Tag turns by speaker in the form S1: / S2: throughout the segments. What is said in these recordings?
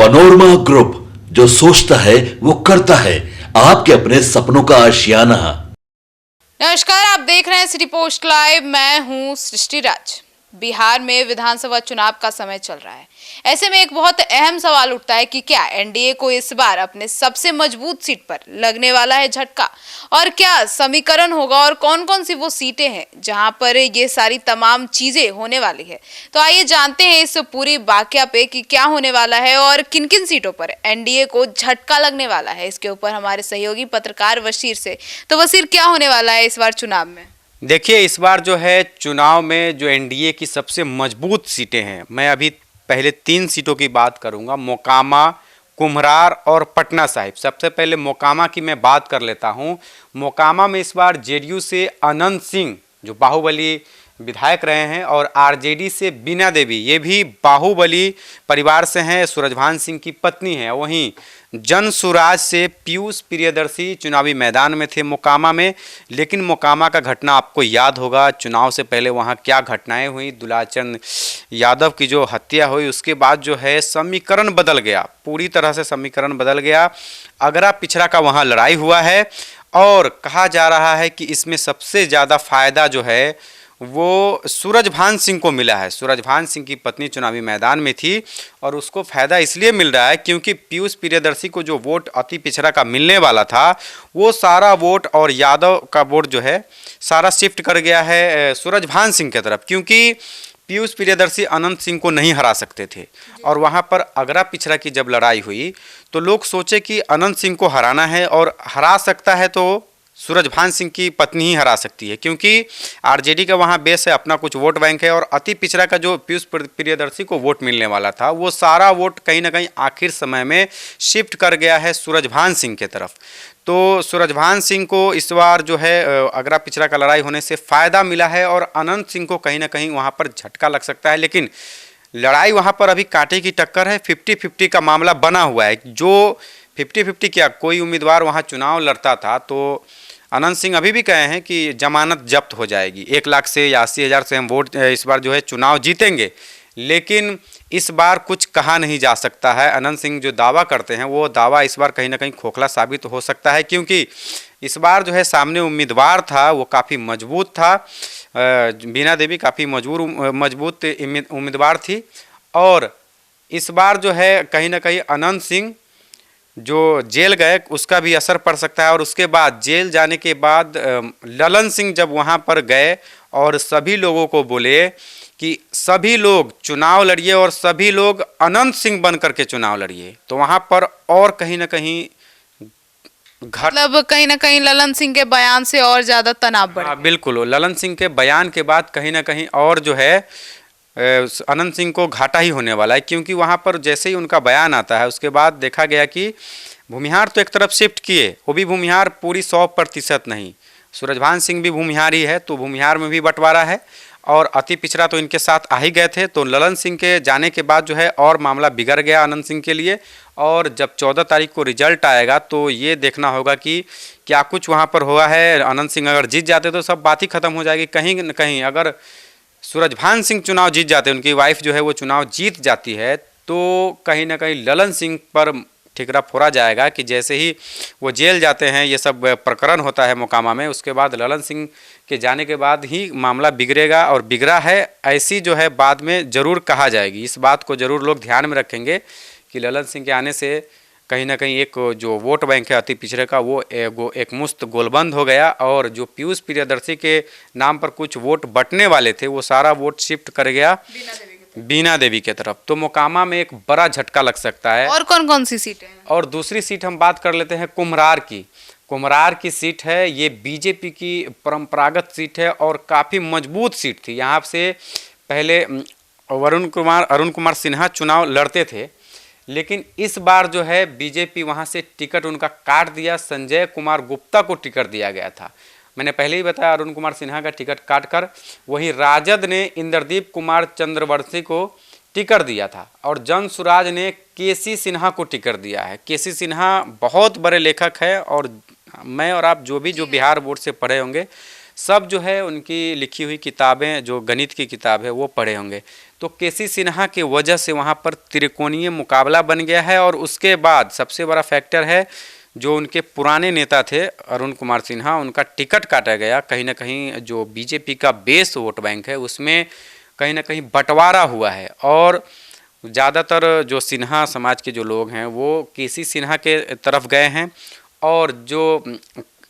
S1: Panorama group, जो सोचता है वो करता है। आपके अपने सपनों का आशियाना।
S2: नमस्कार, आप देख रहे हैं सिटी पोस्ट लाइव। मैं हूं सृष्टि राज। बिहार में विधानसभा चुनाव का समय चल रहा है। ऐसे में एक बहुत अहम सवाल उठता है कि क्या एनडीए को इस बार अपने सबसे मजबूत सीट पर लगने वाला है झटका, और क्या समीकरण होगा, और कौन कौन सी वो सीटें हैं जहां पर ये सारी तमाम चीजें होने वाली है। तो आइए जानते हैं इस पूरी वाकया पे कि क्या होने वाला है और किन किन सीटों पर एनडीए को झटका लगने वाला है। इसके ऊपर हमारे सहयोगी पत्रकार वसीर से। तो वसीर, क्या होने वाला है इस बार चुनाव में?
S3: देखिए, इस बार जो है चुनाव में जो एनडीए की सबसे मजबूत सीटें हैं, मैं अभी पहले 3 सीटों की बात करूंगा, मोकामा, कुम्हरार और पटना साहिब। सबसे पहले मोकामा की मैं बात कर लेता हूं। मोकामा में इस बार जेडीयू से अनंत सिंह, जो बाहुबली विधायक रहे हैं, और आरजेडी से बीना देवी, ये भी बाहुबली परिवार से हैं, सूरजभान सिंह की पत्नी है। वहीं जन सुराज से पीयूष प्रियदर्शी चुनावी मैदान में थे मोकामा में। लेकिन मोकामा का घटना आपको याद होगा, चुनाव से पहले वहाँ क्या घटनाएं हुई। दुलाचंद यादव की जो हत्या हुई, उसके बाद जो है समीकरण बदल गया, पूरी तरह से समीकरण बदल गया। अगरा पिछड़ा का वहाँ लड़ाई हुआ है, और कहा जा रहा है कि इसमें सबसे ज़्यादा फायदा जो है वो सूरजभान सिंह को मिला है। सूरजभान सिंह की पत्नी चुनावी मैदान में थी, और उसको फायदा इसलिए मिल रहा है क्योंकि पीयूष प्रियदर्शी को जो वोट अति पिछड़ा का मिलने वाला था, वो सारा वोट और यादव का वोट जो है सारा शिफ्ट कर गया है सूरजभान सिंह की तरफ, क्योंकि पीयूष प्रियदर्शी अनंत सिंह को नहीं हरा सकते थे। और वहाँ पर अगरा पिछड़ा की जब लड़ाई हुई तो लोग सोचे कि अनंत सिंह को हराना है, और हरा सकता है तो सूरजभान सिंह की पत्नी ही हरा सकती है, क्योंकि आरजेडी का वहाँ बेस है, अपना कुछ वोट बैंक है। और अति पिछड़ा का जो पीयूष प्रियदर्शी को वोट मिलने वाला था, वो सारा वोट कहीं ना कहीं आखिर समय में शिफ्ट कर गया है सूरजभान सिंह के तरफ। तो सूरजभान सिंह को इस बार जो है अगरा पिछड़ा का लड़ाई होने से फ़ायदा मिला है, और अनंत सिंह को कहीं ना कहीं वहाँ पर झटका लग सकता है। लेकिन लड़ाई वहाँ पर अभी कांटे की टक्कर है, 50-50 का मामला बना हुआ है। जो 50-50 क्या, कोई उम्मीदवार वहाँ चुनाव लड़ता था तो अनंत सिंह अभी भी कहे हैं कि जमानत जब्त हो जाएगी, 1 लाख से या 80,000 से हम वोट इस बार जो है चुनाव जीतेंगे। लेकिन इस बार कुछ कहा नहीं जा सकता है। अनंत सिंह जो दावा करते हैं, वो दावा इस बार कहीं ना कहीं खोखला साबित हो सकता है, क्योंकि इस बार जो है सामने उम्मीदवार था वो काफ़ी मजबूत था। बीना देवी काफ़ी मजबूत उम्मीदवार थी, और इस बार जो है कहीं ना कहीं अनंत सिंह जो जेल गए उसका भी असर पड़ सकता है। और उसके बाद जेल जाने के बाद ललन सिंह जब वहाँ पर गए और सभी लोगों को बोले कि सभी लोग चुनाव लड़िए, और सभी लोग अनंत सिंह बन करके चुनाव लड़िए, तो वहाँ पर और कहीं ना कहीं
S2: मतलब कहीं ना कहीं ललन सिंह के बयान से और ज़्यादा तनाव बढ़ गया।
S3: बिल्कुल, ललन सिंह के बयान के बाद कहीं ना कहीं और जो है अनंत सिंह को घाटा ही होने वाला है, क्योंकि वहाँ पर जैसे ही उनका बयान आता है, उसके बाद देखा गया कि भूमिहार तो एक तरफ शिफ्ट किए, वो भी भूमिहार पूरी 100% नहीं। सूरजभान सिंह भी भूमिहार ही है, तो भूमिहार में भी बंटवारा है, और अति पिछड़ा तो इनके साथ आ ही गए थे। तो ललन सिंह के जाने के बाद जो है और मामला बिगड़ गया अनंत सिंह के लिए। और जब 14 तारीख को रिजल्ट आएगा तो ये देखना होगा कि क्या कुछ वहाँ पर हुआ है। अनंत सिंह अगर जीत जाते तो सब बात ही खत्म हो जाएगी। कहीं न कहीं अगर सूरजभान सिंह चुनाव जीत जाते, उनकी वाइफ जो है वो चुनाव जीत जाती है, तो कहीं ना कहीं ललन सिंह पर ठिकरा फोड़ा जाएगा कि जैसे ही वो जेल जाते हैं, ये सब प्रकरण होता है मोकामा में, उसके बाद ललन सिंह के जाने के बाद ही मामला बिगड़ेगा, और बिगड़ा है ऐसी जो है बाद में ज़रूर कहा जाएगी। इस बात को ज़रूर लोग ध्यान में रखेंगे कि ललन सिंह के आने से कहीं ना कहीं एक जो वोट बैंक है अति पिछड़े का, वो एक मुश्त गोलबंद हो गया, और जो पीयूष प्रियदर्शी के नाम पर कुछ वोट बंटने वाले थे, वो सारा वोट शिफ्ट कर गया बीना देवी के तरफ। तो मोकामा में एक बड़ा झटका लग सकता है।
S2: और कौन कौन सी सीटें हैं?
S3: और दूसरी सीट हम बात कर लेते हैं कुम्हरार की। कुम्हरार की सीट है, ये बीजेपी की परंपरागत सीट है, और काफ़ी मजबूत सीट थी। यहाँ से पहले अरुण कुमार सिन्हा चुनाव लड़ते थे, लेकिन इस बार जो है बीजेपी वहाँ से टिकट उनका काट दिया, संजय कुमार गुप्ता को टिकट दिया गया था। मैंने पहले ही बताया, अरुण कुमार सिन्हा का टिकट काटकर वहीं राजद ने इंद्रदीप कुमार चंद्रवंशी को टिकट दिया था, और जन सुराज ने केसी सिन्हा को टिकट दिया है। केसी सिन्हा बहुत बड़े लेखक है, और मैं और आप जो बिहार बोर्ड से पढ़े होंगे, सब जो है उनकी लिखी हुई किताबें, जो गणित की किताब है वो पढ़े होंगे। तो केसी सिन्हा की वजह से वहाँ पर त्रिकोणीय मुकाबला बन गया है। और उसके बाद सबसे बड़ा फैक्टर है जो उनके पुराने नेता थे अरुण कुमार सिन्हा, उनका टिकट काटा गया। कहीं ना कहीं जो बीजेपी का बेस वोट बैंक है उसमें कहीं ना कहीं बंटवारा हुआ है और ज़्यादातर जो सिन्हा समाज के जो लोग हैं वो केसी सिन्हा के तरफ गए हैं। और जो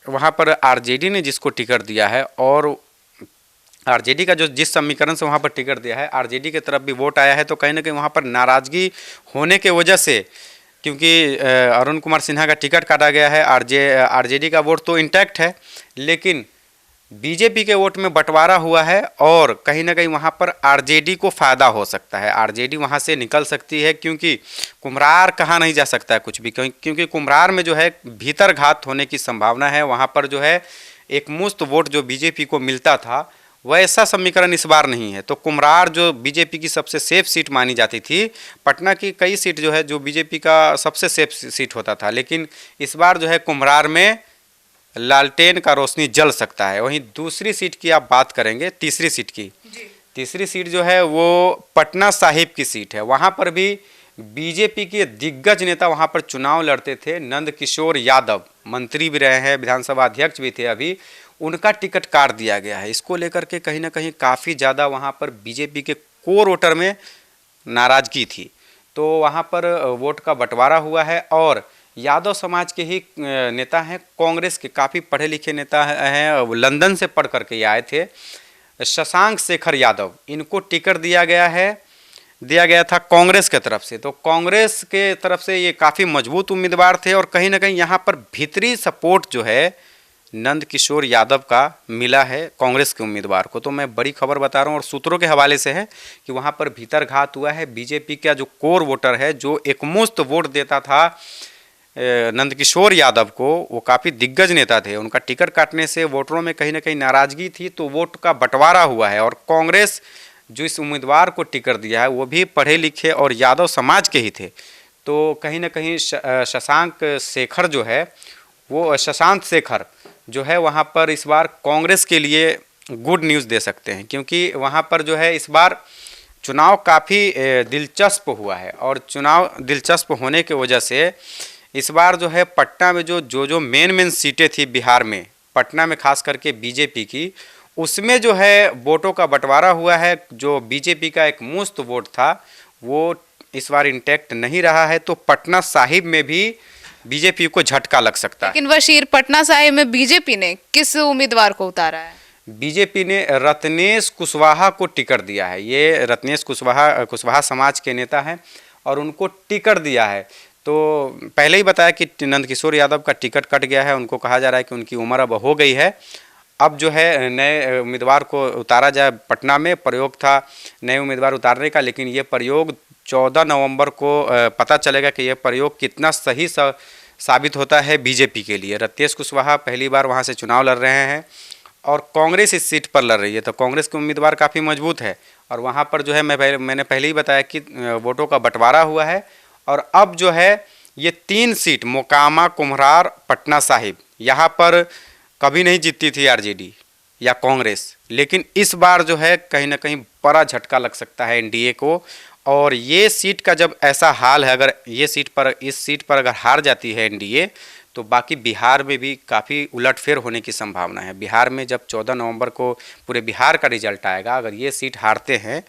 S3: वहाँ पर आरजेडी ने जिसको टिकट दिया है और आरजेडी का जो जिस समीकरण से वहाँ पर टिकट दिया है आरजेडी की तरफ भी वोट आया है। तो कहीं ना कहीं वहाँ पर नाराज़गी होने के वजह से, क्योंकि अरुण कुमार सिन्हा का टिकट काटा गया है, आरजेडी का वोट तो इंटैक्ट है लेकिन बीजेपी के वोट में बंटवारा हुआ है और कहीं ना कहीं वहाँ पर आरजेडी को फ़ायदा हो सकता है। आरजेडी वहाँ से निकल सकती है क्योंकि कुम्हरार कहाँ नहीं जा सकता है कुछ भी, क्योंकि कुम्हरार में जो है भीतर घात होने की संभावना है। वहाँ पर जो है एक मुश्त वोट जो बीजेपी को मिलता था वैसा समीकरण इस बार नहीं है। तो कुम्हरार जो बीजेपी की सबसे सेफ सीट मानी जाती थी, पटना की कई सीट जो है जो बीजेपी का सबसे सेफ सीट होता था, लेकिन इस बार जो है कुम्हरार में लालटेन का रोशनी जल सकता है। वहीं दूसरी सीट की आप बात करेंगे, तीसरी सीट की, तीसरी सीट जो है वो पटना साहिब की सीट है। वहाँ पर भी बीजेपी के दिग्गज नेता वहाँ पर चुनाव लड़ते थे। नंद किशोर यादव मंत्री भी रहे हैं, विधानसभा अध्यक्ष भी थे अभी, उनका टिकट काट दिया गया है। इसको लेकर के कहीं ना कहीं काफ़ी ज़्यादा वहाँ पर बीजेपी के कोर वोटर में नाराज़गी थी। तो वहाँ पर वोट का बंटवारा हुआ है और यादव समाज के ही नेता हैं, कांग्रेस के काफ़ी पढ़े लिखे नेता हैं, लंदन से पढ़ करके आए थे, शशांक शेखर यादव, इनको टिकट दिया गया था कांग्रेस के तरफ से। तो कांग्रेस के तरफ से ये काफ़ी मजबूत उम्मीदवार थे और कहीं ना कहीं यहाँ पर भीतरी सपोर्ट जो है नंद किशोर यादव का मिला है कांग्रेस के उम्मीदवार को। तो मैं बड़ी खबर बता रहा हूँ और सूत्रों के हवाले से है कि वहाँ पर भीतर घात हुआ है। बीजेपी का जो कोर वोटर है जो एकमुश्त वोट देता था नंद किशोर यादव को, वो काफ़ी दिग्गज नेता थे, उनका टिकट काटने से वोटरों में कहीं ना कहीं नाराज़गी थी। तो वोट का बंटवारा हुआ है और कांग्रेस जो इस उम्मीदवार को टिकट दिया है वो भी पढ़े लिखे और यादव समाज के ही थे। तो कहीं ना कहीं शशांक शेखर जो है वो शशांक शेखर जो है वहाँ पर इस बार कांग्रेस के लिए गुड न्यूज़ दे सकते हैं, क्योंकि वहाँ पर जो है इस बार चुनाव काफ़ी दिलचस्प हुआ है। और चुनाव दिलचस्प होने की वजह से इस बार जो है पटना में जो मेन सीटें थी बिहार में, पटना में खास करके बीजेपी की, उसमें जो है वोटों का बंटवारा हुआ है। जो बीजेपी का एक मुश्त वोट था वो इस बार इंटैक्ट नहीं रहा है। तो पटना साहिब में भी बीजेपी को झटका लग सकता है।
S2: लेकिन वशीर, पटना साहिब में बीजेपी ने किस उम्मीदवार को उतारा है?
S3: बीजेपी ने रत्नेश कुशवाहा को टिकट दिया है। ये रत्नेश कुशवाहा समाज के नेता हैं और उनको टिकट दिया है। तो पहले ही बताया कि नंद किशोर यादव का टिकट कट गया है, उनको कहा जा रहा है कि उनकी उम्र अब हो गई है, अब जो है नए उम्मीदवार को उतारा जाए। पटना में प्रयोग था नए उम्मीदवार उतारने का, लेकिन ये प्रयोग 14 नवंबर को पता चलेगा कि यह प्रयोग कितना सही साबित होता है बीजेपी के लिए। रत्नेश कुशवाहा पहली बार वहाँ से चुनाव लड़ रहे हैं और कांग्रेस इस सीट पर लड़ रही है। तो कांग्रेस के उम्मीदवार काफ़ी मजबूत है और वहाँ पर जो है मैंने पहले ही बताया कि वोटों का बंटवारा हुआ है। और अब जो है ये 3 सीट मोकामा, कुम्हरार, पटना साहिब, यहाँ पर कभी नहीं जीतती थी आरजेडी या कांग्रेस, लेकिन इस बार जो है कहीं ना कहीं बड़ा झटका लग सकता है एनडीए को। और ये सीट का जब ऐसा हाल है, अगर इस सीट पर अगर हार जाती है एनडीए, तो बाकी बिहार में भी काफ़ी उलटफेर होने की संभावना है। बिहार में जब 14 नवंबर को पूरे बिहार का रिजल्ट आएगा, अगर ये सीट हारते हैं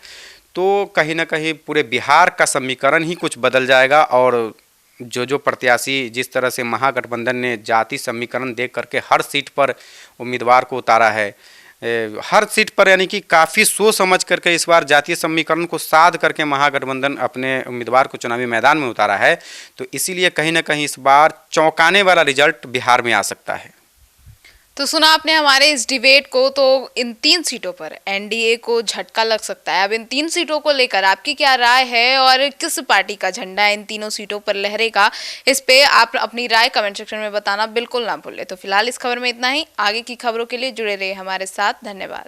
S3: तो कहीं ना कहीं पूरे बिहार का समीकरण ही कुछ बदल जाएगा। और जो प्रत्याशी जिस तरह से महागठबंधन ने जाति समीकरण देख करके हर सीट पर उम्मीदवार को उतारा है, हर सीट पर यानी कि काफ़ी सोच समझ करके इस बार जातीय समीकरण को साध करके महागठबंधन अपने उम्मीदवार को चुनावी मैदान में उतारा है। तो इसीलिए कहीं ना कहीं इस बार चौंकाने वाला रिजल्ट बिहार में आ सकता है।
S2: तो सुना आपने हमारे इस डिबेट को, तो इन 3 सीटों पर एनडीए को झटका लग सकता है। अब इन 3 सीटों को लेकर आपकी क्या राय है और किस पार्टी का झंडा इन तीनों सीटों पर लहरेगा, इस पे आप अपनी राय कमेंट सेक्शन में बताना बिल्कुल ना भूलें। तो फिलहाल इस खबर में इतना ही। आगे की खबरों के लिए जुड़े रहिए हमारे साथ। धन्यवाद।